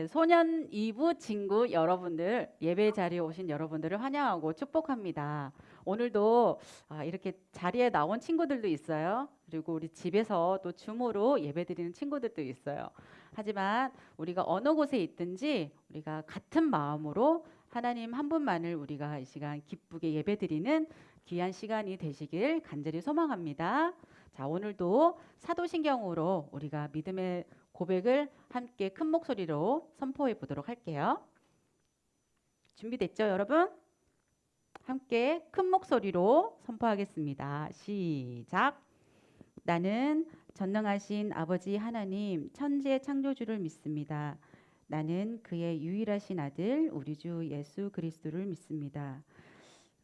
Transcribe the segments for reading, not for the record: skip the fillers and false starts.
소년 2부 친구 여러분들, 예배 자리에 오신 여러분들을 환영하고 축복합니다. 오늘도 이렇게 자리에 나온 친구들도 있어요. 그리고 우리 집에서 또 줌으로 예배드리는 친구들도 있어요. 하지만 우리가 어느 곳에 있든지 우리가 같은 마음으로 하나님 한 분만을 우리가 이 시간 기쁘게 예배드리는 귀한 시간이 되시길 간절히 소망합니다. 자, 오늘도 사도신경으로 우리가 믿음의 고백을 함께 큰 목소리로 선포해 보도록 할게요. 준비됐죠, 여러분? 함께 큰 목소리로 선포하겠습니다. 시작. 나는 전능하신 아버지 하나님 천지의 창조주를 믿습니다. 나는 그의 유일하신 아들 우리 주 예수 그리스도를 믿습니다.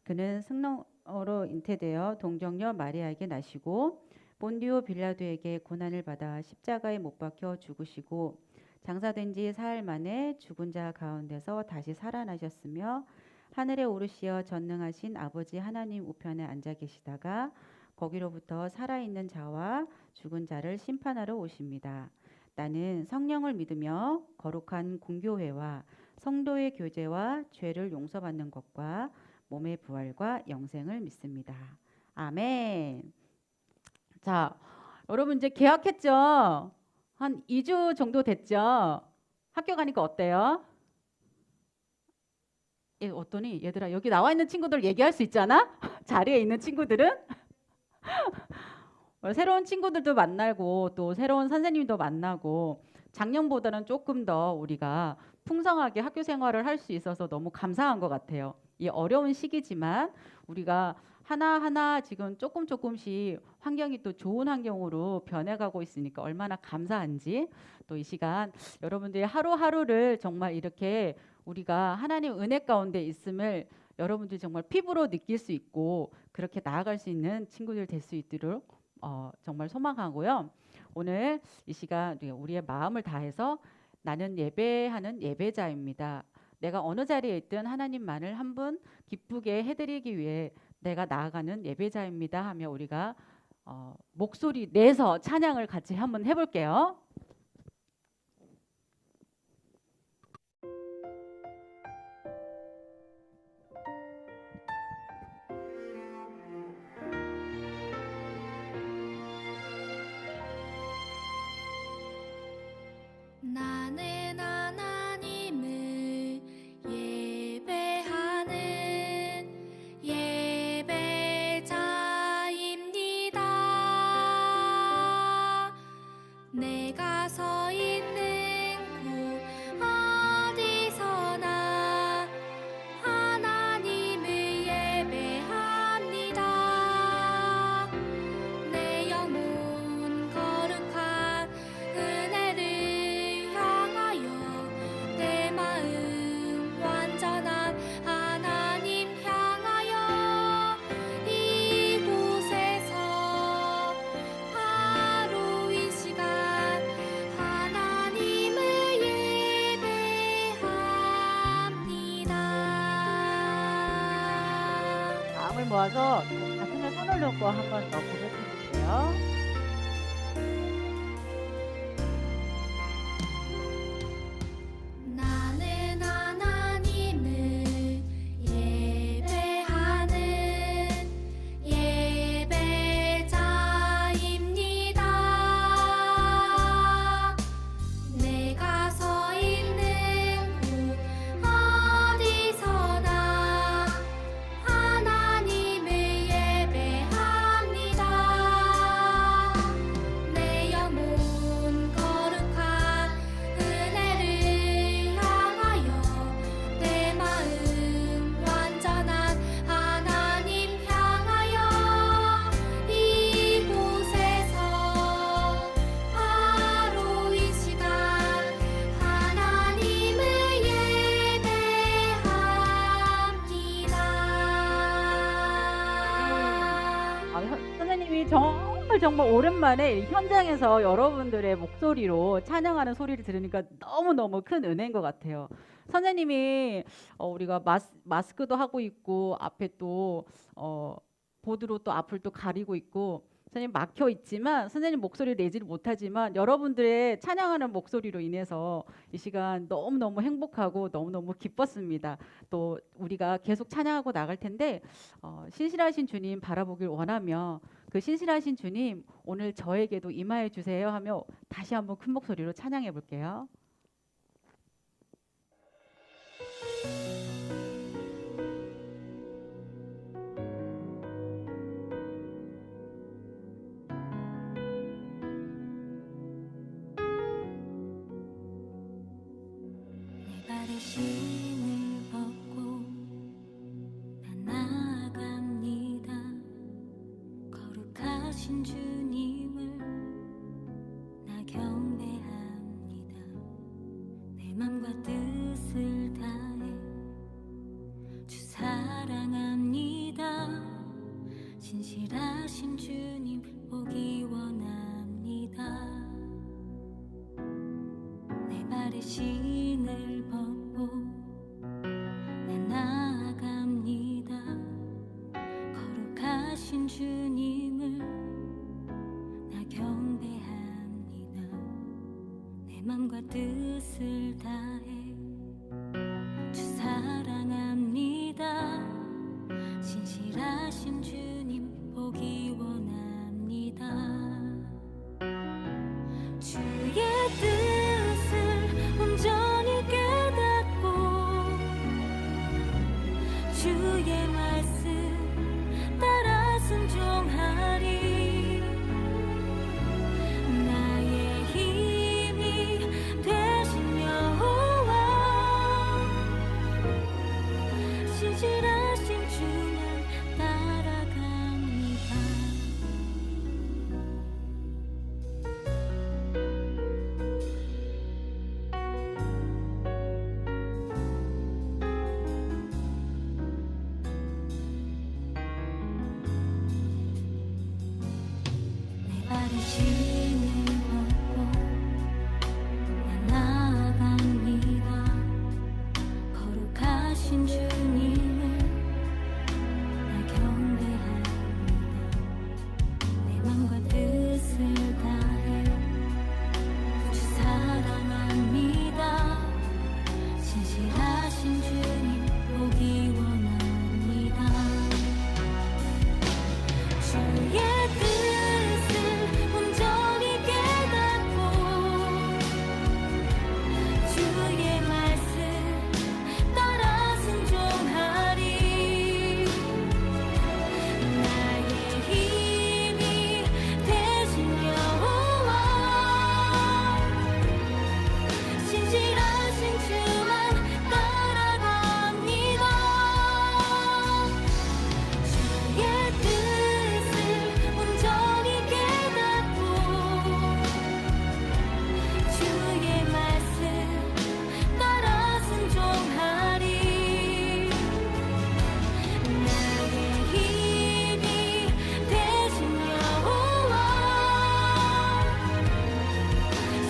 그는 성령으로 잉태되어 동정녀 마리아에게 나시고 본디오 빌라도에게 고난을 받아 십자가에 못 박혀 죽으시고 장사된 지 사흘 만에 죽은 자 가운데서 다시 살아나셨으며 하늘에 오르시어 전능하신 아버지 하나님 우편에 앉아 계시다가 거기로부터 살아있는 자와 죽은 자를 심판하러 오십니다. 나는 성령을 믿으며 거룩한 공교회와 성도의 교제와 죄를 용서받는 것과 몸의 부활과 영생을 믿습니다. 아멘. 자, 여러분 이제 개학했죠? 한 2주 정도 됐죠? 학교 가니까 어때요? 어떠니? 얘들아, 여기 나와 있는 친구들 얘기할 수 있잖아? 자리에 있는 친구들은? 새로운 친구들도 만나고 또 새로운 선생님도 만나고 작년보다는 조금 더 우리가 풍성하게 학교 생활을 할 수 있어서 너무 감사한 것 같아요. 이 어려운 시기지만 우리가 하나하나 지금 조금씩 환경이 또 좋은 환경으로 변해가고 있으니까 얼마나 감사한지 또 이 시간 여러분들이 하루하루를 정말 이렇게 우리가 하나님 은혜 가운데 있음을 여러분들이 정말 피부로 느낄 수 있고 그렇게 나아갈 수 있는 친구들 될 수 있도록 정말 소망하고요. 오늘 이 시간 우리의 마음을 다해서 나는 예배하는 예배자입니다. 내가 어느 자리에 있든 하나님만을 한 분 기쁘게 해드리기 위해 내가 나아가는 예배자입니다 하며 우리가 목소리 내서 찬양을 같이 한번 해볼게요. 나는 하나님을 예배하는 예배자입니다. 내가 서 있는 곳 어디서나 하나님을 예배합니다. 내 영혼 거룩한 은혜를 향하여 내 마음 완전한 하나님 향하여 이곳에서 바로 이 시간 하나님을 예배합니다. 마음을 모아서 가슴에 손을 놓고 한번 더 고백해 주세요. 나는 하나님을 예배하는 예배자입니다. 내가 서 있는 곳 어디서나 하나님을 예배합니다. 내 영혼 거룩한 은혜를 향하여 내 마음 완전한 하나님 향하여 이곳에서 바로 이 시간 하나님을 예배합니다. 선생님이 정말 오랜만에 현장에서 여러분들의 목소리로 찬양하는 소리를 들으니까 너무너무 큰 은혜인 것 같아요. 선생님이 우리가 마스크도 하고 있고 앞에 또 보드로 또 앞을 또 가리고 있고 선생님 막혀 있지만 선생님 목소리를 내지를 못하지만 여러분들의 찬양하는 목소리로 인해서 이 시간 너무너무 행복하고 너무너무 기뻤습니다. 또 우리가 계속 찬양하고 나갈 텐데 신실하신 주님 바라보길 원하며 그 신실하신 주님 오늘 저에게도 임하여 주세요 하며 다시 한번 큰 목소리로 찬양해 볼게요. 내 발에 신을 벗고 나 나아갑니다. 거룩하신 주님을 나 경배합니다. 내 맘과 뜻을 다해 주 사랑합니다. 신실하신 주님 보기 원합니다. 내 발에 신을 벗고 나 나아갑니다. 거룩하신 주님을 나 경배합니다. 내 맘과 뜻을 다해 주 사랑합니다. 신실하신 주님 보기 원합니다. 주의 뜻을 온전히 깨닫고 주의 말씀 따라 순종하리. 나의 힘이 되신 여호와 신실하신 주만 따라갑니다. 내 발에 신을 벗고 나 나아갑니다. 거룩하신 주님을 나 경배합니다. 내 맘과 뜻을 다해 주 사랑합니다. 신실하신 주님 보기 원합니다. 주의 뜻을 온전히 깨닫고 주의 말씀 따라 순종하리. 나의 힘이 되신 여호와 신실하신 주만 따라갑니다. 주의 뜻을 온전히 깨닫고 주의 말씀 따라 순종하리. 나의 힘이 되신 여호와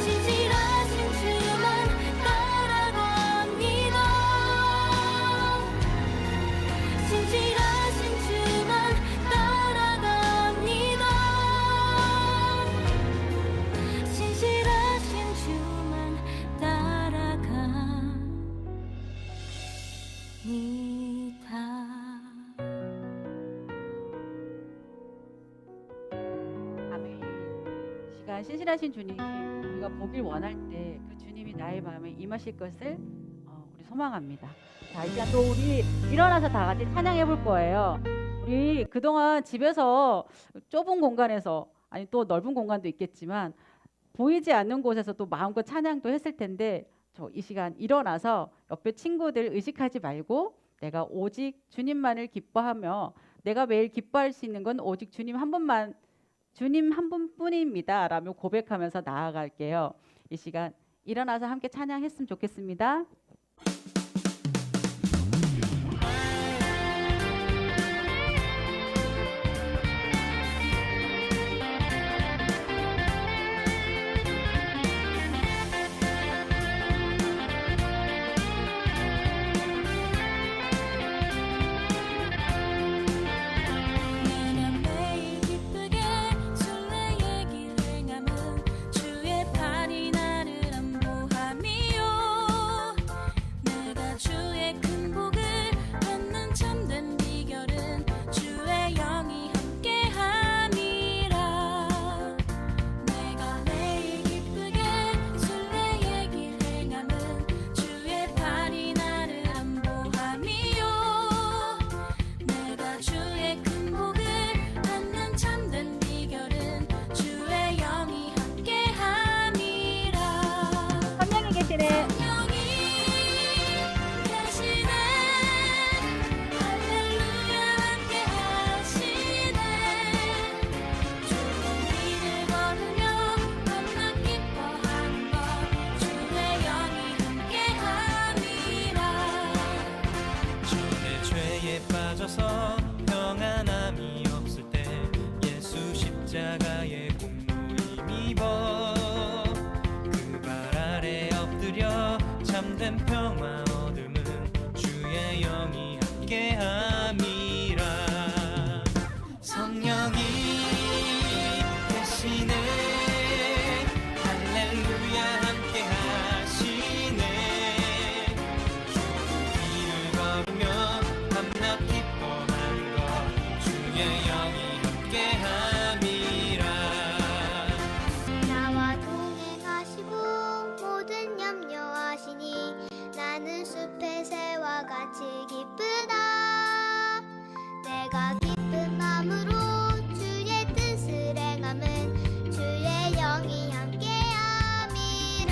신실하신 주만 따라갑니다. 신실하신 주만 따라갑니다. 신실하신 주만 따라갑니다. 아멘. 이 시간 신실하신 주님 우리가 보길 원할 때 그 주님이 나의 마음에 임하실 것을 우리 소망합니다. 자, 이제 또 우리 일어나서 다 같이 찬양해 볼 거예요. 우리 그동안 집에서 좁은 공간에서 아니 또 넓은 공간도 있겠지만 보이지 않는 곳에서 또 마음껏 찬양도 했을 텐데 저 이 시간 일어나서 옆에 친구들 의식하지 말고 내가 오직 주님만을 기뻐하며 내가 매일 기뻐할 수 있는 건 오직 주님 한 분만 주님 한 분뿐입니다 라며 고백하면서 나아갈게요. 이 시간 일어나서 함께 찬양했으면 좋겠습니다. 나는 매일 기쁘게 평화 얻음은 주의 영이 함께함이라. 성령이 계시네 할렐루야 함께 하시네. 길을 걸으며 밤낮 기뻐하는 것 주의 영이 함께함이라. 나와 동행하시고 모든 염려하시니 나는 숲의 새와 같이 기쁘다. 내가 기쁜 마음으로 주의 뜻을 행함은 주의 영이 함께함이라.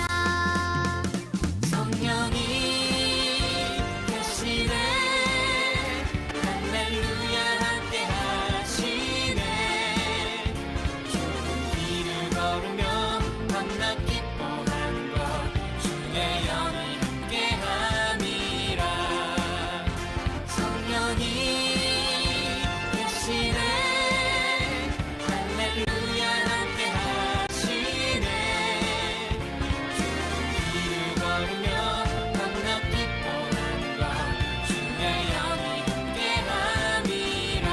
성령이 계시네 할렐루야 함께 하시네. 좁은 길을 걸으며 밤낮 기뻐하는 것 주의 영이 함께함이라. 성령이 계시네 할렐루야 함께 하시네. 길을 걸으며 밤낮 기뻐하는 것 주의 영이 함께함이라.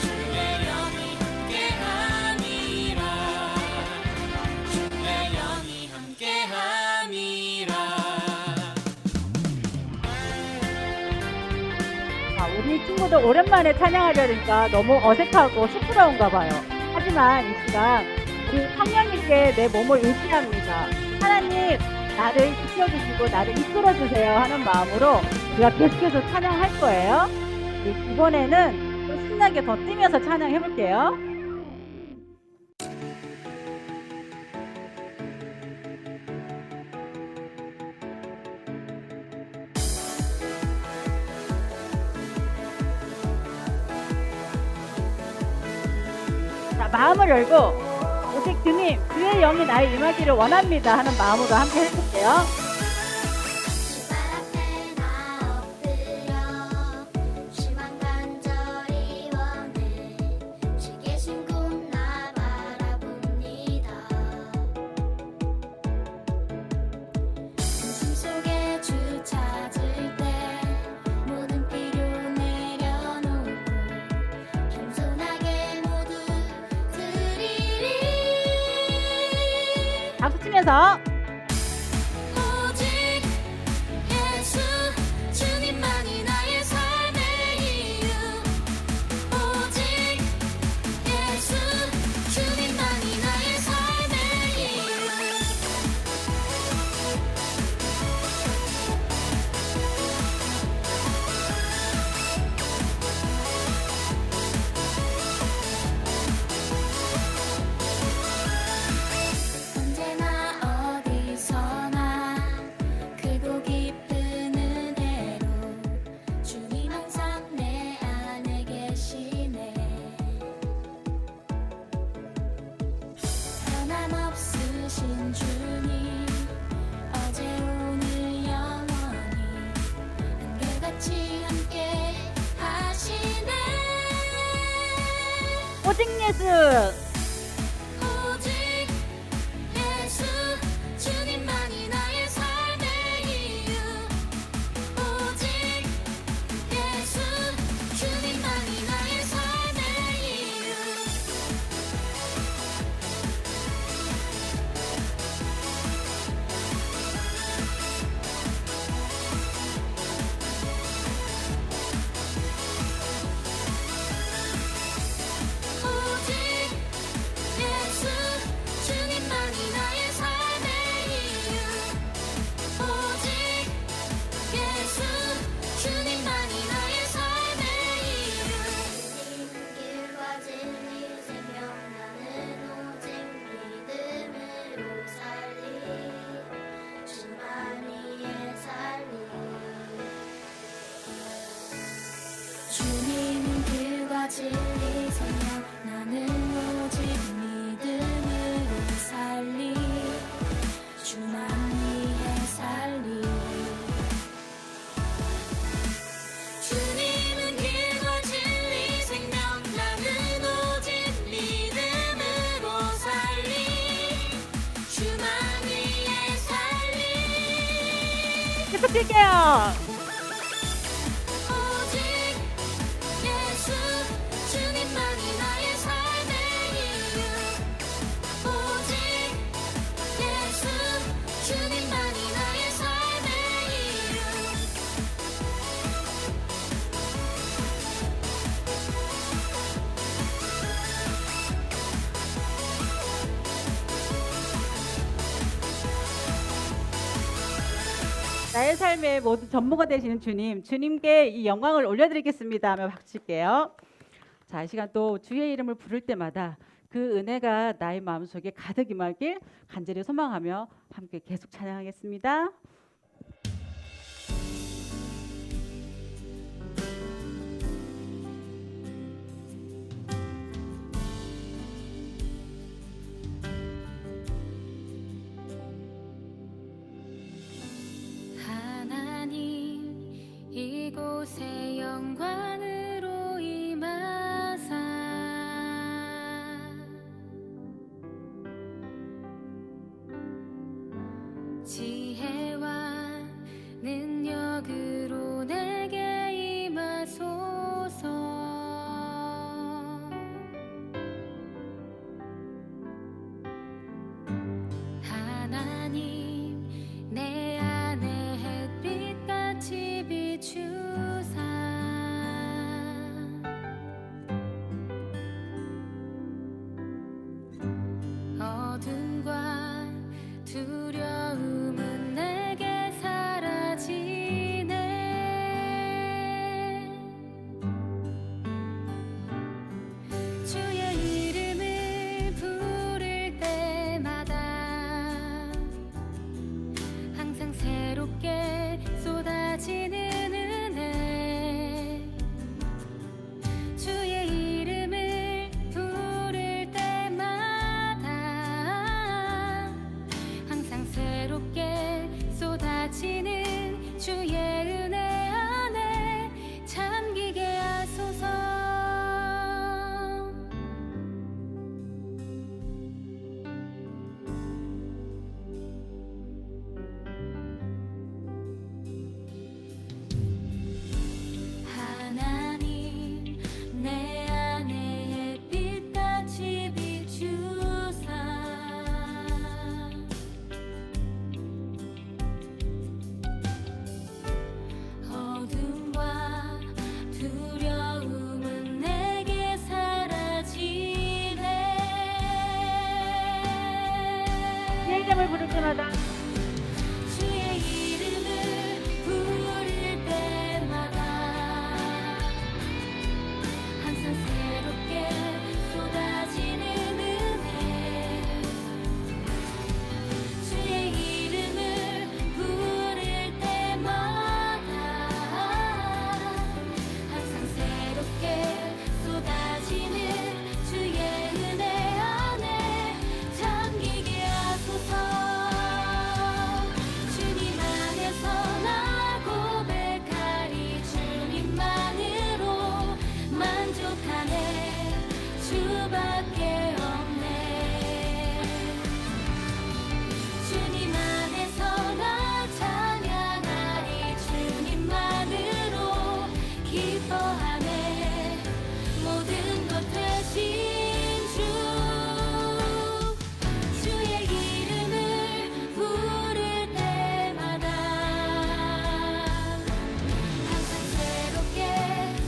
주의 영이 함께함이라. 주의 영이 함께함이라. 우리 친구들 오랜만에 찬양하려니까 너무 어색하고 쑥스러운가 봐요. 하지만 이 시간 우리 성령님께 내 몸을 의지합니다. 하나님, 나를 지켜주시고 나를 이끌어주세요 하는 마음으로 우리가 계속해서 찬양할 거예요. 이번에는 또 신나게 더 뛰면서 찬양해볼게요. 자, 마음을 열고 오직 주님, 주의 영이 나의 임하기를 원합니다 하는 마음으로 함께 해볼게요. 주발 앞에 나 엎드려 주만 간절히 원해. 주 계신 곳 나 바라봅니다. 숨 속에 주 찾을 때 모든 필요 내려놓고 겸손하게 모두 드리리. 박수 치면서 오직 예수 주님만이 나의 삶의 이유. 오직 예수 주님만이 나의 삶의 이유. 언제나 어디서나 크고 깊은 은혜로 주님 항상 내 안에 계시네. 변함없으신 주님 어제 오늘 영원히 한결같이 함께 하시네. 오직 예수, 오직 예수 주님만이 나의 삶의 이유. 오직 예수 주님만이 나의 삶의 이유. 오직 계속 뛸게요. 오직 예수 주님만이 나의 삶의 이유 오직 예수 주님만이 나의 삶의 이유 나의 삶의 모든 전무가 되시는 주님, 주님께 이 영광을 올려드리겠습니다 하며 박칠게요. 자, 이 시간 또 주의 이름을 부를 때마다 그 은혜가 나의 마음속에 가득 임하길 간절히 소망하며 함께 계속 찬양하겠습니다. 하나님 이곳에 영광으로 임하사 지혜와 능력으로 내게 임하소서 하나님 내 안에 햇빛같이 비추사 어둠과 두려움은 내게 사라지네 주의 이름을 부를 때마다 항상 새롭게 쏟아지는 은혜 주의 이름을 부를 때마다 항상 새롭게 쏟아지는 주의 은혜 안에 잠기게 하소서 하나님 내 안에 햇빛같이 비추사 어둠과 두려움은 내게 사라지네 주의 이름을 부를 때마다 주의 이름을 부를 때마다 항상 새롭게 쏟아지는 은혜 주의 이름을 부를 때마다 항상 새롭게 쏟아지는 주의 은혜 안에 잠기게 하소서 주님 안에서 나 고백하리 주님만으로 만족하네 주밖에 없네 주님 안에서 나 찬양하리 주님만으로 기뻐하네 모든 것 되신 주 주의 이름을 부를 때마다 항상 새롭게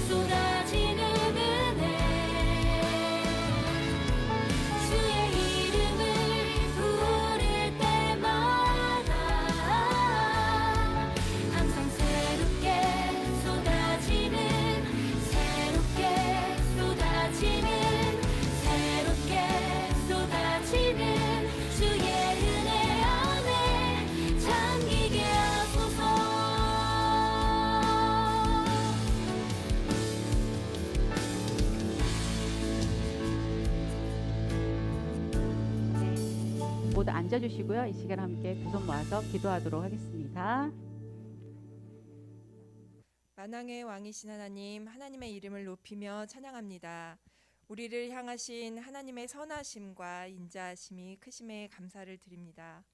쏟아지는 은혜 주의 이름을 부를 때마다 항상 새롭게 쏟아지는 주의 은혜 안에 잠기게 하소서 모두 앉아주시고요. 이 시간 함께 두 손 모아서 기도하도록 하겠습니다. 만왕의 왕이신 하나님, 하나님의 이름을 높이며 찬양합니다. 우리를 향하신 하나님의 선하심과 인자하심이 크심에 감사를 드립니다.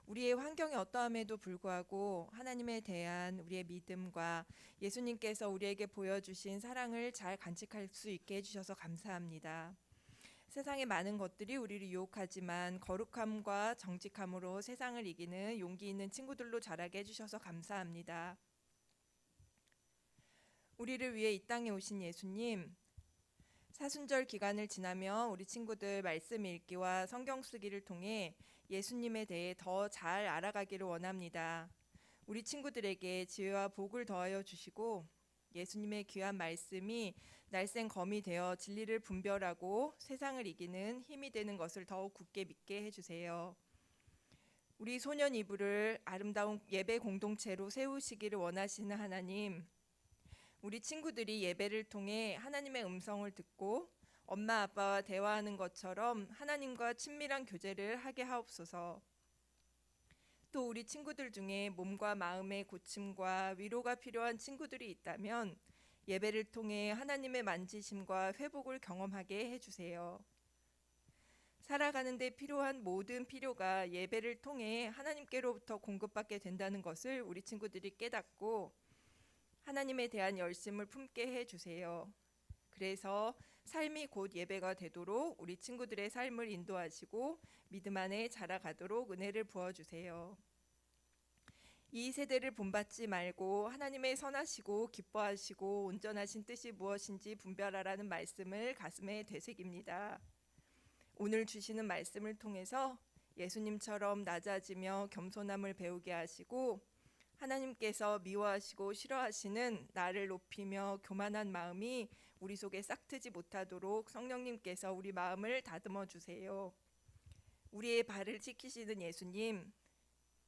우리의 환경이 어떠함에도 불구하고 하나님에 대한 우리의 믿음과 예수님께서 우리에게 보여주신 사랑을 잘 간직할 수 있게 해주셔서 감사합니다. 세상의 많은 것들이 우리를 유혹하지만 거룩함과 정직함으로 세상을 이기는 용기 있는 친구들로 자라게 해주셔서 감사합니다. 우리를 위해 이 땅에 오신 예수님, 사순절 기간을 지나며 우리 친구들 말씀 읽기와 성경 쓰기를 통해 예수님에 대해 더 잘 알아가기를 원합니다. 우리 친구들에게 지혜와 복을 더하여 주시고 예수님의 귀한 말씀이 날쌘 검이 되어 진리를 분별하고 세상을 이기는 힘이 되는 것을 더욱 굳게 믿게 해주세요. 우리 소년 이브를 아름다운 예배 공동체로 세우시기를 원하시는 하나님, 우리 친구들이 예배를 통해 하나님의 음성을 듣고 엄마 아빠와 대화하는 것처럼 하나님과 친밀한 교제를 하게 하옵소서. 또 우리 친구들 중에 몸과 마음의 고침과 위로가 필요한 친구들이 있다면 예배를 통해 하나님의 만지심과 회복을 경험하게 해주세요. 살아가는 데 필요한 모든 필요가 예배를 통해 하나님께로부터 공급받게 된다는 것을 우리 친구들이 깨닫고 하나님에 대한 열심을 품게 해주세요. 그래서 삶이 곧 예배가 되도록 우리 친구들의 삶을 인도하시고 믿음 안에 자라가도록 은혜를 부어주세요. 이 세대를 본받지 말고 하나님의 선하시고 기뻐하시고 온전하신 뜻이 무엇인지 분별하라는 말씀을 가슴에 되새깁니다. 오늘 주시는 말씀을 통해서 예수님처럼 낮아지며 겸손함을 배우게 하시고 하나님께서 미워하시고 싫어하시는 나를 높이며 교만한 마음이 우리 속에 싹트지 못하도록 성령님께서 우리 마음을 다듬어 주세요. 우리의 발을 지키시는 예수님,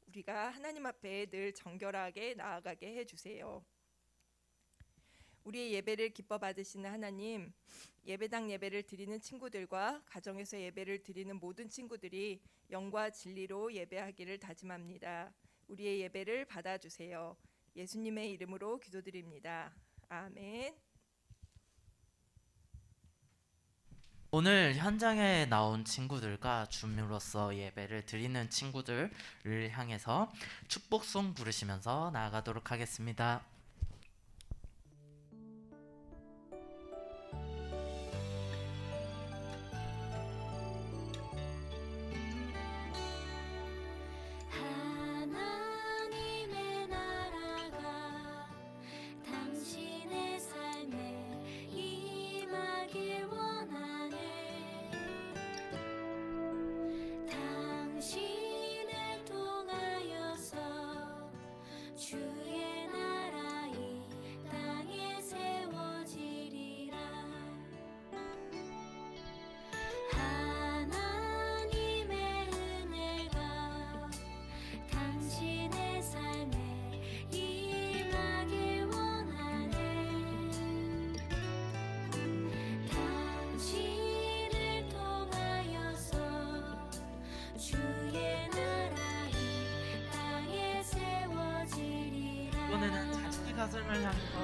우리가 하나님 앞에 늘 정결하게 나아가게 해주세요. 우리의 예배를 기뻐 받으시는 하나님, 예배당 예배를 드리는 친구들과 가정에서 예배를 드리는 모든 친구들이 영과 진리로 예배하기를 다짐합니다. 우리의 예배를 받아주세요. 예수님의 이름으로 기도드립니다. 아멘. 오늘 현장에 나온 친구들과 주님으로서 예배를 드리는 친구들을 향해서 축복송 부르시면서 나아가도록 하겠습니다. 하나님의 나라가 당신의 삶에 임하길 원하네. 당신을 통하여서 주의 나라 이 땅에 세워지리라. 하나님의 은혜가 당신의 삶에 임하길 원하네. 당신을 통하여서 주의 나라 이 땅에 세워지리라. 이번에는 자신의 가슴을 향해서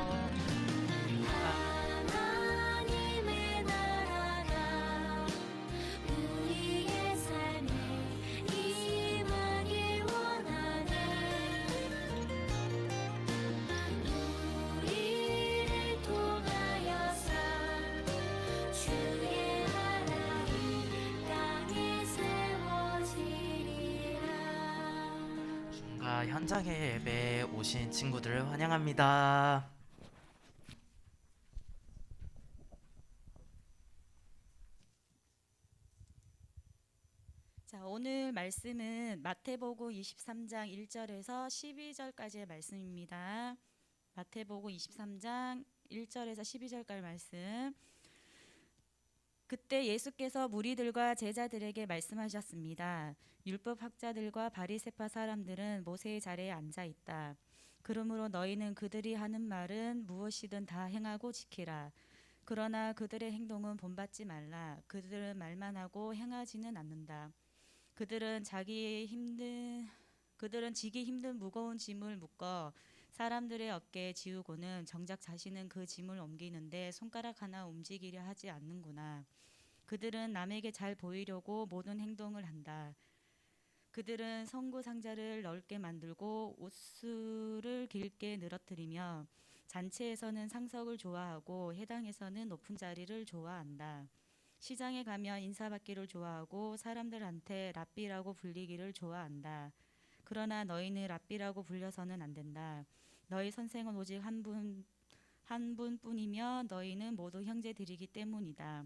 하나님의 나라가 우리의 삶에 임하길 원하네. 우리를 통하여서 주의 나라 이 땅에 세워지리라. 주님과 현장의 예배에 오신 친구들을 환영합니다. 자, 오늘 말씀은 마태복음 23장 1절에서 12절까지의 말씀입니다. 마태복음 23장 1절에서 12절까지 말씀. 그때 예수께서 무리들과 제자들에게 말씀하셨습니다. 율법 학자들과 바리새파 사람들은 모세의 자리에 앉아 있다. 그러므로 너희는 그들이 하는 말은 무엇이든 다 행하고 지키라. 그러나 그들의 행동은 본받지 말라. 그들은 말만 하고 행하지는 않는다. 그들은 지기 힘든 무거운 짐을 묶어 사람들의 어깨에 지우고는 정작 자신은 그 짐을 옮기는데 손가락 하나 움직이려 하지 않는구나. 그들은 남에게 잘 보이려고 모든 행동을 한다. 그들은 성구 상자를 넓게 만들고 옷수를 길게 늘어뜨리며 잔치에서는 상석을 좋아하고 회당에서는 높은 자리를 좋아한다. 시장에 가면 인사받기를 좋아하고 사람들한테 랍비라고 불리기를 좋아한다. 그러나 너희는 랍비라고 불려서는 안 된다. 너희 선생은 오직 한 분뿐이며 너희는 모두 형제들이기 때문이다.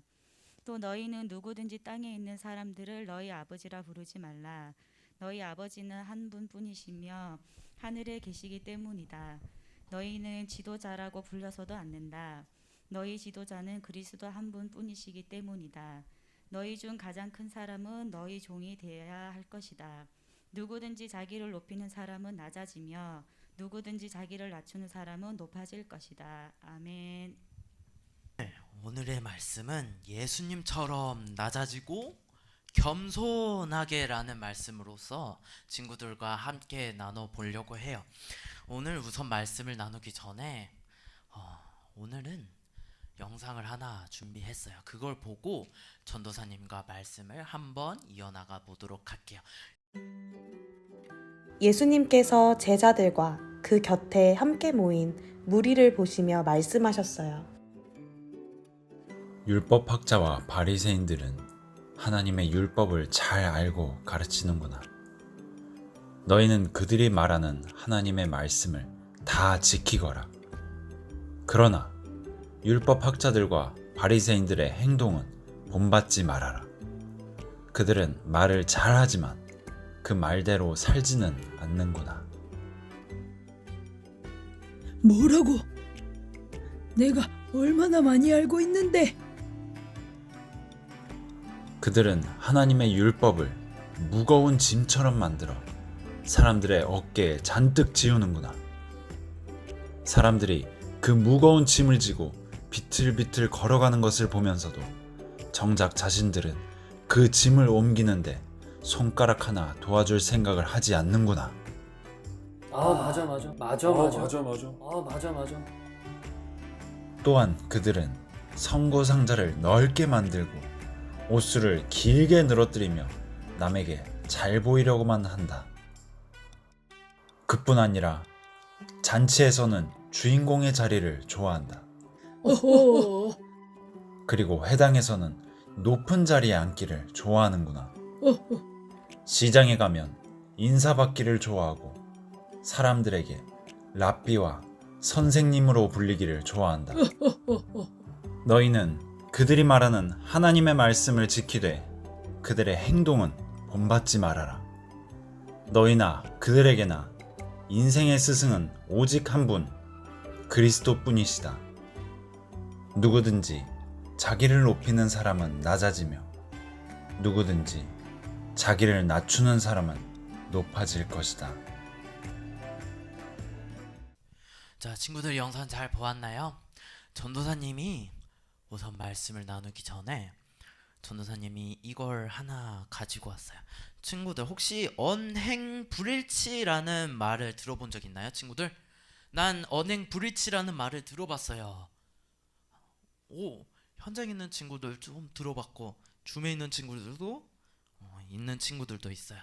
또 너희는 누구든지 땅에 있는 사람들을 너희 아버지라 부르지 말라. 너희 아버지는 한 분뿐이시며 하늘에 계시기 때문이다. 너희는 지도자라고 불려서도 안 된다. 너희 지도자는 그리스도 한 분뿐이시기 때문이다. 너희 중 가장 큰 사람은 너희 종이 되어야 할 것이다. 누구든지 자기를 높이는 사람은 낮아지며 누구든지 자기를 낮추는 사람은 높아질 것이다. 아멘. 오늘의 말씀은 예수님처럼 낮아지고 겸손하게라는 말씀으로서 친구들과 함께 나눠보려고 해요. 오늘 우선 말씀을 나누기 전에 오늘은 영상을 하나 준비했어요. 그걸 보고 전도사님과 말씀을 한번 이어나가 보도록 할게요. 예수님께서 제자들과 그 곁에 함께 모인 무리를 보시며 말씀하셨어요. 율법학자와 바리새인들은 하나님의 율법을 잘 알고 가르치는구나. 너희는 그들이 말하는 하나님의 말씀을 다 지키거라. 그러나 율법학자들과 바리새인들의 행동은 본받지 말아라. 그들은 말을 잘하지만 그 말대로 살지는 않는구나. 뭐라고? 내가 얼마나 많이 알고 있는데? 그들은 하나님의 율법을 무거운 짐처럼 만들어 사람들의 어깨에 잔뜩 지우는구나. 사람들이 그 무거운 짐을 지고 비틀비틀 걸어가는 것을 보면서도 정작 자신들은 그 짐을 옮기는데 손가락 하나 도와줄 생각을 하지 않는구나. 맞아. 또한 그들은 성고 상자를 넓게 만들고 옷수를 길게 늘어뜨리며 남에게 잘 보이려고만 한다. 그뿐 아니라 잔치에서는 주인공의 자리를 좋아한다. 어허. 그리고 회당에서는 높은 자리에 앉기를 좋아하는구나. 어허. 시장에 가면 인사받기를 좋아하고 사람들에게 랍비와 선생님으로 불리기를 좋아한다. 너희는 그들이 말하는 하나님의 말씀을 지키되 그들의 행동은 본받지 말아라. 너희나 그들에게나 인생의 스승은 오직 한 분, 그리스도뿐이시다. 누구든지 자기를 높이는 사람은 낮아지며 누구든지 자기를 낮추는 사람은 높아질 것이다. 자, 친구들 영상 잘 보았나요? 전도사님이 우선 말씀을 나누기 전에 전도사님이 이걸 하나 가지고 왔어요. 친구들 혹시 언행불일치라는 말을 들어본 적 있나요, 친구들? 난 언행불일치라는 말을 들어봤어요. 오, 현장에 있는 친구들 좀 들어봤고 줌에 있는 친구들도 있는 친구들도 있어요.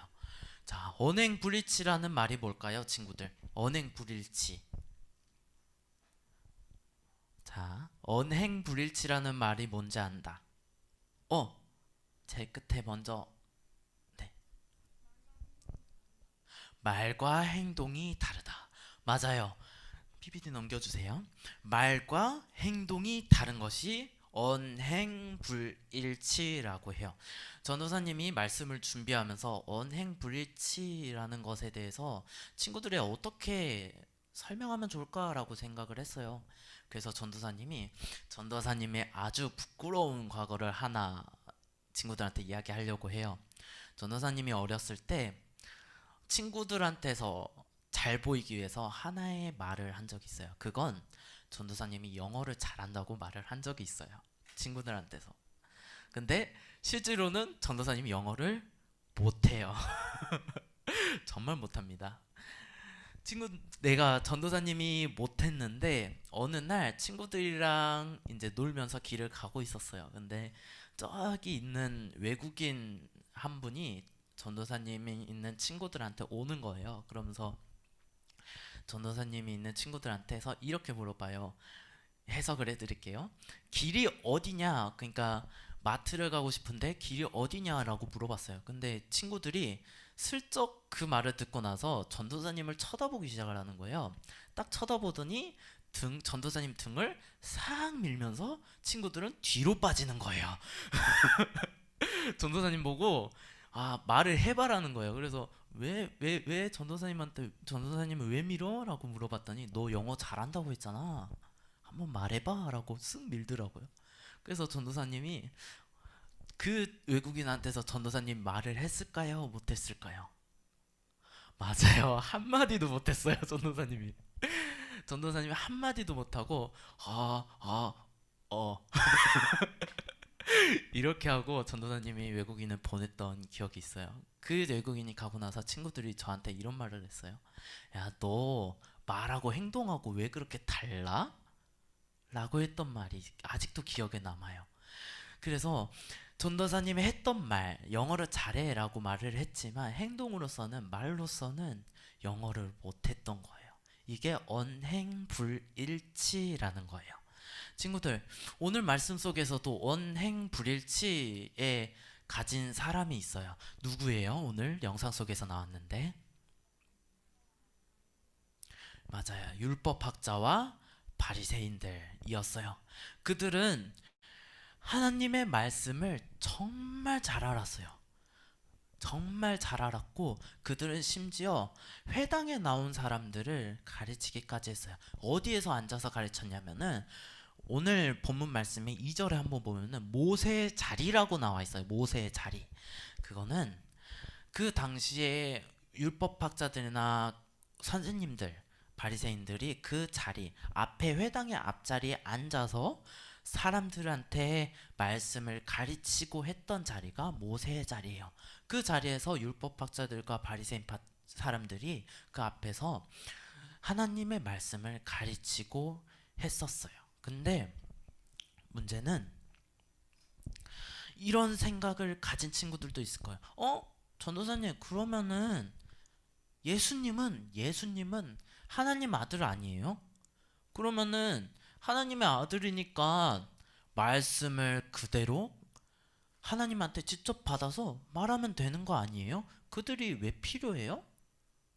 자, 언행불일치라는 말이 뭘까요, 친구들? 언행불일치. 자, 언행불일치라는 말이 뭔지 안다. 제 끝에 먼저 말과 행동이 다르다. 맞아요. PPT 넘겨주세요. 말과 행동이 다른 것이 언행불일치라고 해요. 전도사님이 말씀을 준비하면서 언행불일치라는 것에 대해서 친구들이 어떻게 설명하면 좋을까라고 생각을 했어요. 그래서 전도사님의 아주 부끄러운 과거를 하나 친구들한테 이야기하려고 해요. 전도사님이 어렸을 때 친구들한테서 잘 보이기 위해서 하나의 말을 한 적이 있어요. 그건 전도사님이 영어를 잘한다고 말을 한 적이 있어요, 친구들한테서. 근데 실제로는 전도사님이 영어를 못해요. 정말 못합니다. 내가 전도사님이 못했는데 어느 날 친구들이랑 이제 놀면서 길을 가고 있었어요. 근데 저기 있는 외국인 한 분이 전도사님이 있는 친구들한테 오는 거예요. 그러면서 전도사님이 있는 친구들한테서 이렇게 물어봐요. 해석을 해드릴게요. 길이 어디냐? 그러니까 마트를 가고 싶은데 길이 어디냐라고 물어봤어요. 근데 친구들이 슬쩍 그 말을 듣고 나서 전도사님을 쳐다보기 시작을 하는 거예요. 딱 쳐다보더니 전도사님 등을 싹 밀면서 친구들은 뒤로 빠지는 거예요. 전도사님 보고 말을 해봐라는 거예요. 그래서 왜 전도사님을 왜 밀어? 라고 물어봤더니 너 영어 잘한다고 했잖아. 한번 말해봐 라고 쓱 밀더라고요. 그래서 전도사님이 그 외국인한테서 전도사님 말을 했을까요? 못했을까요? 맞아요. 한마디도 못했어요. 전도사님이 한마디도 못하고 이렇게 하고 전도사님이 외국인을 보냈던 기억이 있어요. 그 외국인이 가고 나서 친구들이 저한테 이런 말을 했어요. 야, 너 말하고 행동하고 왜 그렇게 달라? 라고 했던 말이 아직도 기억에 남아요. 그래서 전도사님이 했던 말, 영어를 잘해 라고 말을 했지만 행동으로서는, 말로서는 영어를 못했던 거예요. 이게 언행불일치라는 거예요. 친구들, 오늘 말씀 속에서도 언행불일치에 가진 사람이 있어요. 누구예요? 오늘 영상 속에서 나왔는데 맞아요. 율법학자와 바리새인들이었어요. 그들은 하나님의 말씀을 정말 잘 알았어요. 정말 잘 알았고 그들은 심지어 회당에 나온 사람들을 가르치기까지 했어요. 어디에서 앉아서 가르쳤냐면은 오늘 본문 말씀의 2절에 한번 보면은 모세의 자리라고 나와 있어요. 모세의 자리. 그거는 그 당시에 율법학자들이나 선생님들, 바리새인들이 그 자리, 앞에 회당의 앞자리에 앉아서 사람들한테 말씀을 가르치고 했던 자리가 모세의 자리예요. 그 자리에서 율법학자들과 바리새인 사람들이 그 앞에서 하나님의 말씀을 가르치고 했었어요. 근데 문제는 이런 생각을 가진 친구들도 있을 거예요. 전도사님, 그러면은 예수님은 하나님 아들 아니에요? 그러면은 하나님의 아들이니까 말씀을 그대로 하나님한테 직접 받아서 말하면 되는 거 아니에요? 그들이 왜 필요해요?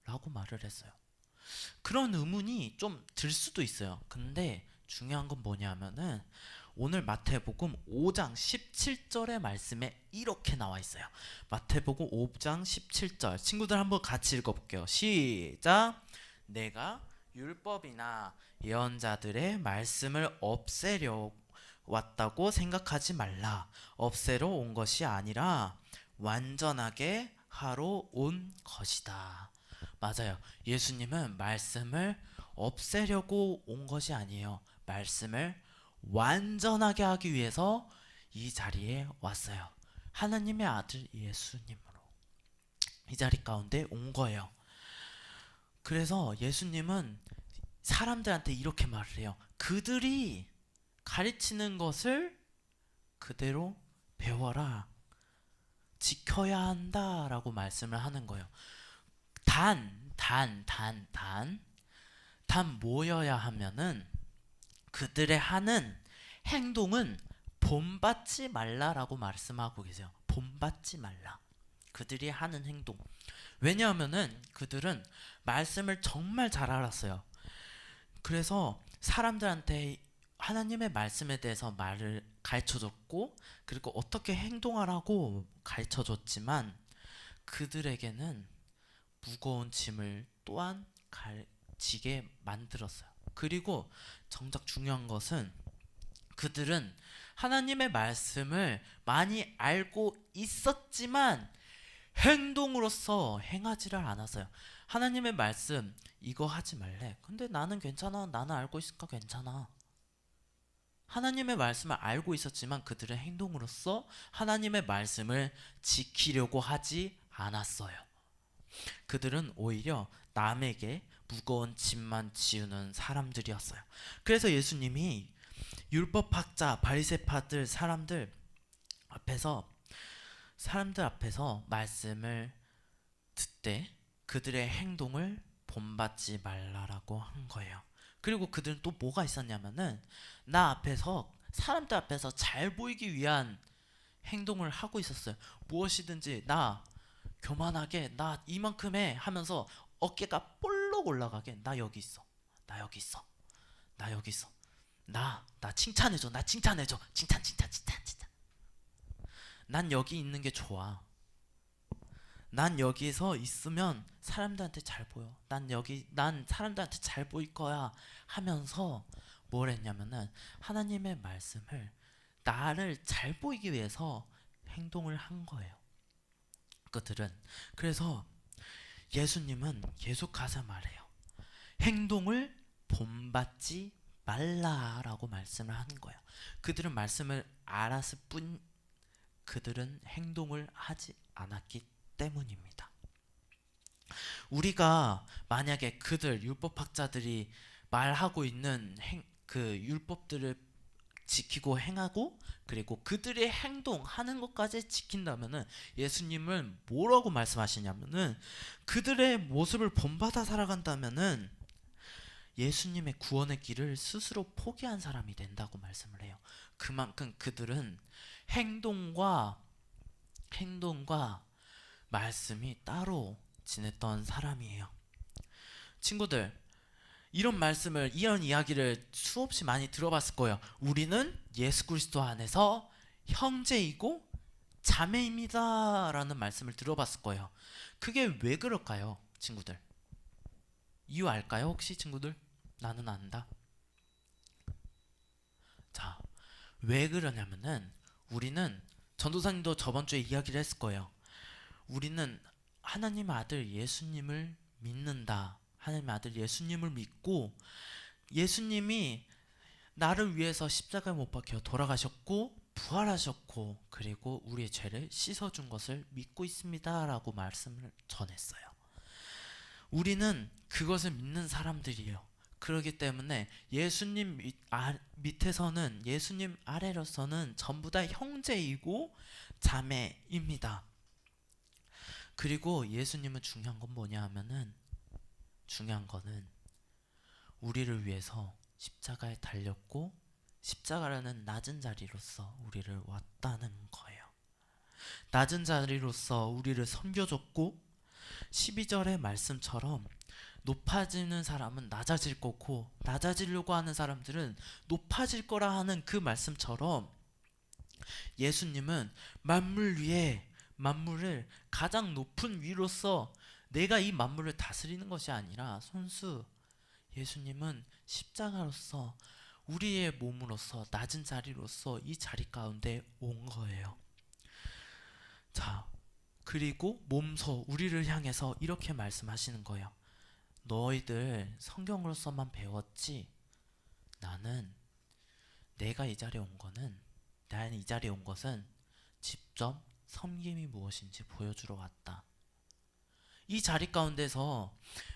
라고 말을 했어요. 그런 의문이 좀 들 수도 있어요. 근데 중요한 건 뭐냐면은 오늘 마태복음 5장 17절의 말씀에 이렇게 나와 있어요. 마태복음 5장 17절. 친구들 한번 같이 읽어볼게요. 시작. 내가 율법이나 예언자들의 말씀을 없애려 왔다고 생각하지 말라. 없애러 온 것이 아니라 완전하게 하러 온 것이다. 맞아요. 예수님은 말씀을 없애려고 온 것이 아니에요. 말씀을 완전하게 하기 위해서 이 자리에 왔어요. 하나님의 아들 예수님으로 이 자리 가운데 온 거예요. 그래서 예수님은 사람들한테 이렇게 말을 해요. 그들이 가르치는 것을 그대로 배워라. 지켜야 한다라고 말씀을 하는 거예요. 단 뭐여야 하면은 그들의 하는 행동은 본받지 말라라고 말씀하고 계세요. 본받지 말라. 그들이 하는 행동. 왜냐하면은 그들은 말씀을 정말 잘 알았어요. 그래서 사람들한테 하나님의 말씀에 대해서 말을 가르쳐줬고 그리고 어떻게 행동하라고 가르쳐줬지만 그들에게는 무거운 짐을 또한 지게 만들었어요. 그리고 정작 중요한 것은 그들은 하나님의 말씀을 많이 알고 있었지만 행동으로서 행하지를 않았어요. 하나님의 말씀 이거 하지 말래. 근데 나는 괜찮아. 나는 알고 있으니까 괜찮아. 하나님의 말씀을 알고 있었지만 그들은 행동으로서 하나님의 말씀을 지키려고 하지 않았어요. 그들은 오히려 남에게 무거운 짐만 지우는 사람들이었어요. 그래서 예수님이 율법학자, 바리새파들 사람들 앞에서 사람들 앞에서 말씀을 듣되 그들의 행동을 본받지 말라라고 한 거예요. 그리고 그들은 또 뭐가 있었냐면은 나 앞에서 사람들 앞에서 잘 보이기 위한 행동을 하고 있었어요. 무엇이든지 나 교만하게 나 이만큼 해 하면서 어깨가 볼록 올라가게 나 여기 있어. 나 여기 있어. 나 여기 있어. 나 칭찬해줘. 나 칭찬해줘. 칭찬. 난 여기 있는 게 좋아. 난 여기서 있으면 사람들한테 잘 보여. 난 사람들한테 잘 보일 거야 하면서 뭘 했냐면은 하나님의 말씀을 나를 잘 보이기 위해서 행동을 한 거예요. 그들은. 그래서 예수님은 계속 가서 말해요. 행동을 본받지 말라라고 말씀을 하는 거예요. 그들은 말씀을 알았을 뿐 그들은 행동을 하지 않았기 때문입니다. 우리가 만약에 그들 율법학자들이 말하고 있는 그 율법들을 지키고 행하고 그리고 그들의 행동하는 것까지 지킨다면은 예수님은 뭐라고 말씀하시냐면은 그들의 모습을 본받아 살아간다면은 예수님의 구원의 길을 스스로 포기한 사람이 된다고 말씀을 해요. 그만큼 그들은 행동과 말씀이 따로 지냈던 사람이에요. 친구들, 이런 이야기를 수없이 많이 들어봤을 거예요. 우리는 예수 그리스도 안에서 형제이고 자매입니다 라는 말씀을 들어봤을 거예요. 그게 왜 그럴까요, 친구들? 이유 알까요, 혹시 친구들? 나는 안다. 자, 왜 그러냐면은 우리는 전도사님도 저번 주에 이야기를 했을 거예요. 우리는 하나님의 아들 예수님을 믿는다. 하나님의 아들 예수님을 믿고 예수님이 나를 위해서 십자가에 못 박혀 돌아가셨고 부활하셨고 그리고 우리의 죄를 씻어준 것을 믿고 있습니다 라고 말씀을 전했어요. 우리는 그것을 믿는 사람들이에요. 그렇기 때문에 예수님 밑에서는 예수님 아래로서는 전부 다 형제이고 자매입니다. 그리고 예수님은 중요한 건 뭐냐 하면은 중요한 거는 우리를 위해서 십자가에 달렸고 십자가라는 낮은 자리로서 우리를 왔다는 거예요. 낮은 자리로서 우리를 섬겨줬고 12절의 말씀처럼 높아지는 사람은 낮아질 거고 낮아지려고 하는 사람들은 높아질 거라 하는 그 말씀처럼 예수님은 만물 위에 만물을 가장 높은 위로서 내가 이 만물을 다스리는 것이 아니라 손수 예수님은 십자가로서 우리의 몸으로서 낮은 자리로서 이 자리 가운데 온 거예요. 자, 그리고 몸소 우리를 향해서 이렇게 말씀하시는 거예요. 너희들 성경으로서만 배웠지 내가 이 자리에 온 것은 직접 섬김이 무엇인지 보여주러 왔다. 이 자리 가운데서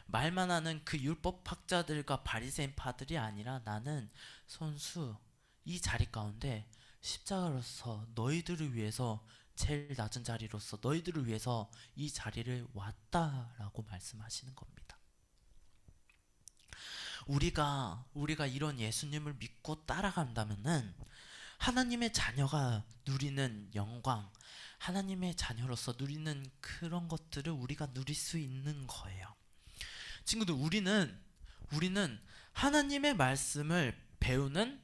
말만 하는 그 율법학자들과 바리새인파들이 아니라 나는 손수 이 자리 가운데 십자가로서 너희들을 위해서 제일 낮은 자리로서 너희들을 위해서 이 자리를 왔다라고 말씀하시는 겁니다. 우리가 이런 예수님을 믿고 따라간다면은 하나님의 자녀가 누리는 영광, 하나님의 자녀로서 누리는 그런 것들을 우리가 누릴 수 있는 거예요. 친구들, 우리는 하나님의 말씀을 배우는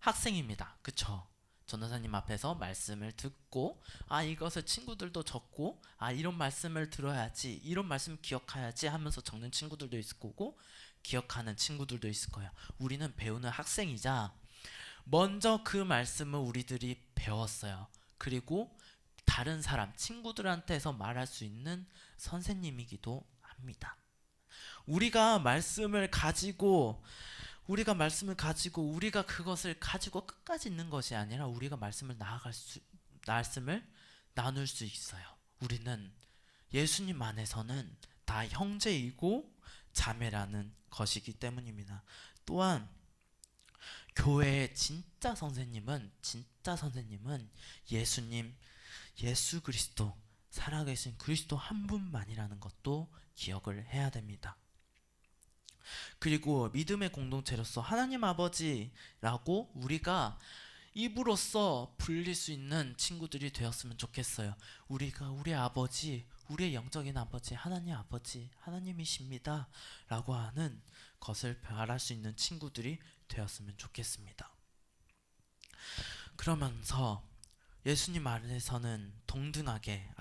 학생입니다. 그쵸? 전도사님 앞에서 말씀을 듣고 이것을 친구들도 적고 이런 말씀을 들어야지, 이런 말씀 기억해야지 하면서 적는 친구들도 있을 거고 기억하는 친구들도 있을 거예요. 우리는 배우는 학생이자 먼저 그 말씀을 우리들이 배웠어요. 그리고 다른 사람, 친구들한테서 말할 수 있는 선생님이기도 합니다. 우리가 말씀을 가지고 우리가 그것을 가지고 끝까지 있는 것이 아니라 우리가 말씀을 나눌 수 있어요. 우리는 예수님 안에서는 다 형제이고 자매라는 것이기 때문입니다. 또한 교회의 진짜 선생님은 예수 그리스도, 살아계신 그리스도 한 분만이라는 것도 기억을 해야 됩니다. 그리고 믿음의 공동체로서 하나님 아버지라고 우리가 입으로써 불릴 수 있는 친구들이 되었으면 좋겠어요. 우리가 우리 아버지, 우리의 영적인 아버지, 하나님이십니다 라고 하는 것을 말할 수 있는 친구들이 되었으면 좋겠습니다. 그러면서 예수님 아래에서는 동등하게,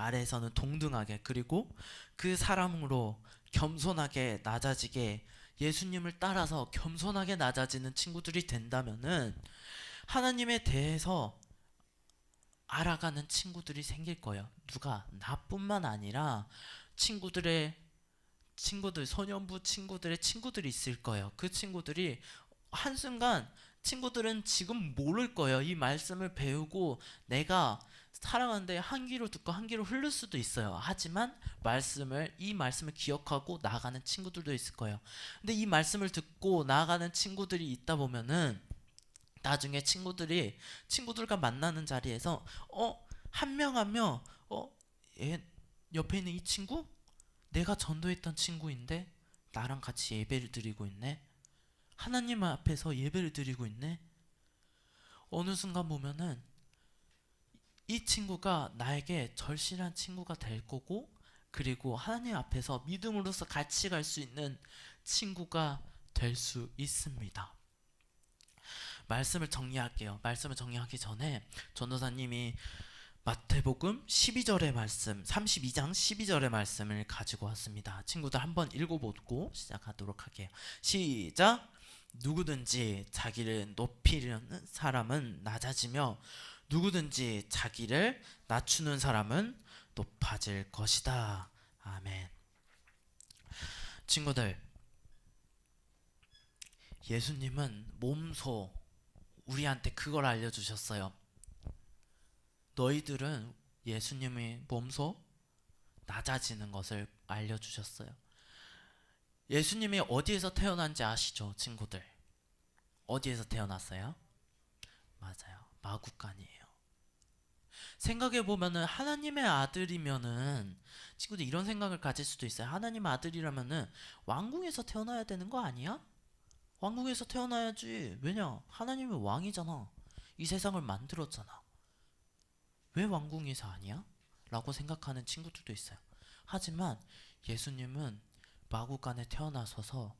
그리고 그 사람으로 겸손하게 낮아지게, 예수님을 따라서 겸손하게 낮아지는 친구들이 된다면은 하나님에 대해서 알아가는 친구들이 생길 거예요. 누가? 나뿐만 아니라 소년부 친구들의 친구들이 있을 거예요. 그 친구들이 한순간, 친구들은 지금 모를 거예요. 이 말씀을 배우고 내가 살아가는데 한 귀로 듣고 한 귀로 흘릴 수도 있어요. 하지만 이 말씀을 기억하고 나아가는 친구들도 있을 거예요. 근데 이 말씀을 듣고 나아가는 친구들이 있다 보면은 나중에 친구들과 만나는 자리에서 한 명 한 명 얘 옆에 있는 이 친구? 내가 전도했던 친구인데 나랑 같이 예배를 드리고 있네. 하나님 앞에서 예배를 드리고 있네. 어느 순간 보면은 이 친구가 나에게 절실한 친구가 될 거고, 그리고 하나님 앞에서 믿음으로서 같이 갈 수 있는 친구가 될 수 있습니다. 말씀을 정리할게요. 말씀을 정리하기 전에 전도사님이 마태복음 12절의 말씀, 32장 12절의 말씀을 가지고 왔습니다. 친구들 한번 읽어보고 시작하도록 할게요. 시작! 누구든지 자기를 높이려는 사람은 낮아지며 누구든지 자기를 낮추는 사람은 높아질 것이다. 아멘. 친구들, 예수님은 몸소 우리한테 그걸 알려주셨어요. 너희들은 예수님이 몸소 낮아지는 것을 알려주셨어요. 예수님이 어디에서 태어난지 아시죠, 친구들? 어디에서 태어났어요? 맞아요. 마구간이에요. 생각해보면은 하나님의 아들이면은, 친구들 이런 생각을 가질 수도 있어요. 하나님 아들이라면은 왕궁에서 태어나야 되는 거 아니야? 왕궁에서 태어나야지. 왜냐? 하나님은 왕이잖아. 이 세상을 만들었잖아. 왜 왕궁에서 아니야? 라고 생각하는 친구들도 있어요. 하지만 예수님은 마구간에 태어나셔서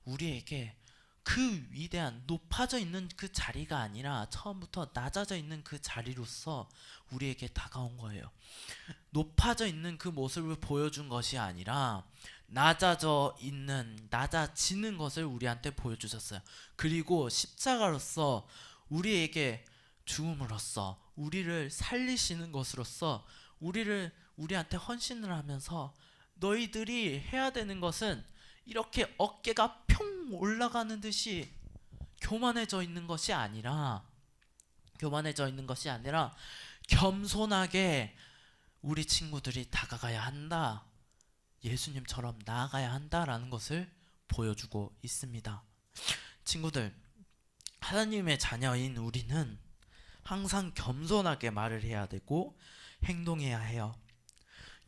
우리에게 그 위대한 높아져 있는 그 자리가 아니라 처음부터 낮아져 있는 그 자리로서 우리에게 다가온 거예요. 높아져 있는 그 모습을 보여준 것이 아니라 낮아지는 것을 우리한테 보여주셨어요. 그리고 십자가로서 우리에게 죽음으로써 우리를 살리시는 것으로서 우리한테 헌신을 하면서 너희들이 해야 되는 것은 이렇게 어깨가 평 올라가는 듯이 교만해져 있는 것이 아니라 겸손하게 우리 친구들이 다가가야 한다. 예수님처럼 나아가야 한다라는 것을 보여주고 있습니다. 친구들, 하나님의 자녀인 우리는 항상 겸손하게 말을 해야 되고 행동해야 해요.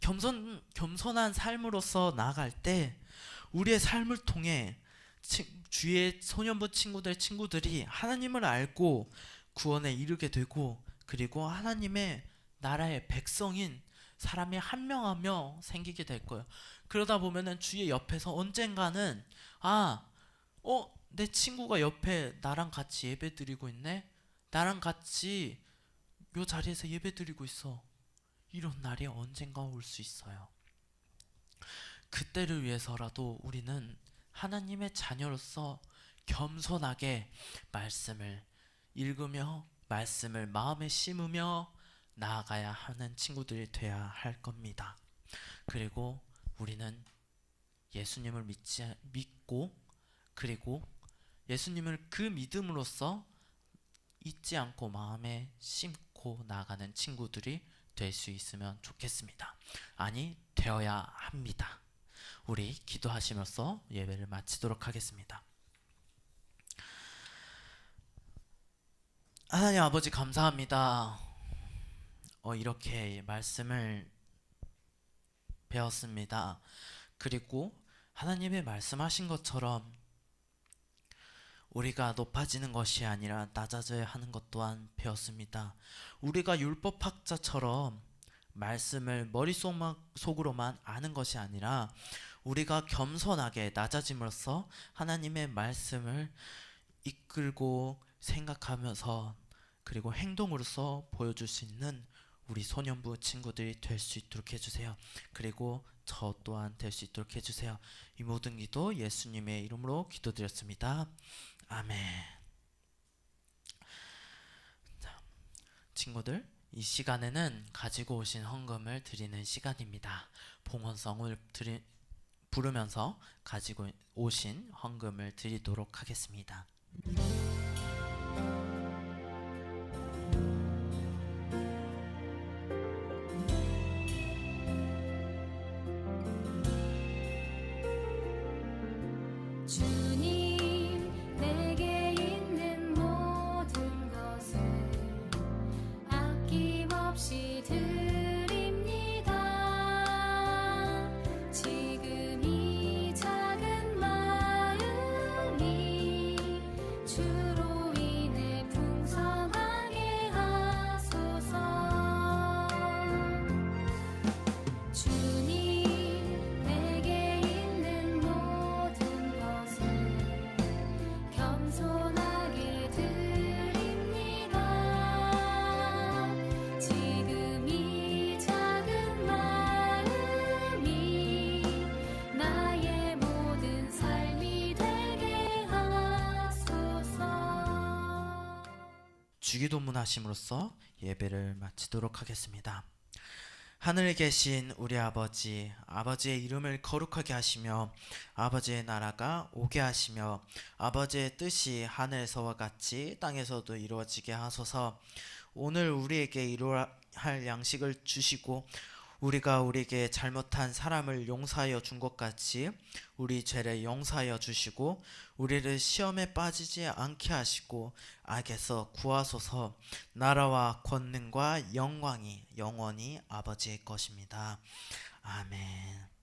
겸손한 삶으로서 나아갈 때 우리의 삶을 통해 주위의 소년부 친구들이 하나님을 알고 구원에 이르게 되고, 그리고 하나님의 나라의 백성인 사람이 한 명 한 명 생기게 될 거예요. 그러다 보면은 주의 옆에서 언젠가는 내 친구가 옆에 나랑 같이 예배 드리고 있네? 나랑 같이 요 자리에서 예배 드리고 있어. 이런 날이 언젠가 올 수 있어요. 그때를 위해서라도 우리는 하나님의 자녀로서 겸손하게 말씀을 읽으며 말씀을 마음에 심으며 나아가야 하는 친구들이 되어야 할 겁니다. 그리고 우리는 예수님을 믿고, 그리고 예수님을 그 믿음으로써 잊지 않고 마음에 심고 나아가는 친구들이 될 수 있으면 좋겠습니다. 아니, 되어야 합니다. 우리 기도하시면서 예배를 마치도록 하겠습니다. 하나님 아버지 감사합니다. 이렇게 말씀을 배웠습니다. 그리고 하나님의 말씀하신 것처럼 우리가 높아지는 것이 아니라 낮아져야 하는 것 또한 배웠습니다. 우리가 율법학자처럼 말씀을 머릿속으로만 아는 것이 아니라 우리가 겸손하게 낮아짐으로써 하나님의 말씀을 이끌고 생각하면서 그리고 행동으로서 보여줄 수 있는 우리 소년부 친구들이 될 수 있도록 해주세요. 그리고 저 또한 될 수 있도록 해주세요. 이 모든 기도 예수님의 이름으로 기도드렸습니다. 아멘. 자, 친구들, 이 시간에는 가지고 오신 헌금을 드리는 시간입니다. 봉헌성을 부르면서 가지고 오신 헌금을 드리도록 하겠습니다. 주님 내게 있는 모든 것을 아낌없이 드립니다. 지금 이 작은 마음이 주로 인해 풍성하게 하소서. 주님 내게 있는 모든 것을 겸손하게 드립니다. 지금 이 작은 마음이 나의 모든 삶이 되게 하소서. 주기도문 하심으로써 예배를 마치도록 하겠습니다. 하늘에 계신 우리 아버지, 아버지의 이름을 거룩하게 하시며 아버지의 나라가 오게 하시며 아버지의 뜻이 하늘에서와 같이 땅에서도 이루어지게 하소서. 오늘 우리에게 이루어야 할 양식을 주시고 우리가 우리에게 잘못한 사람을 용서하여 준 것 같이 우리 죄를 용서하여 주시고 우리를 시험에 빠지지 않게 하시고 악에서 구하소서. 나라와 권능과 영광이 영원히 아버지의 것입니다. 아멘.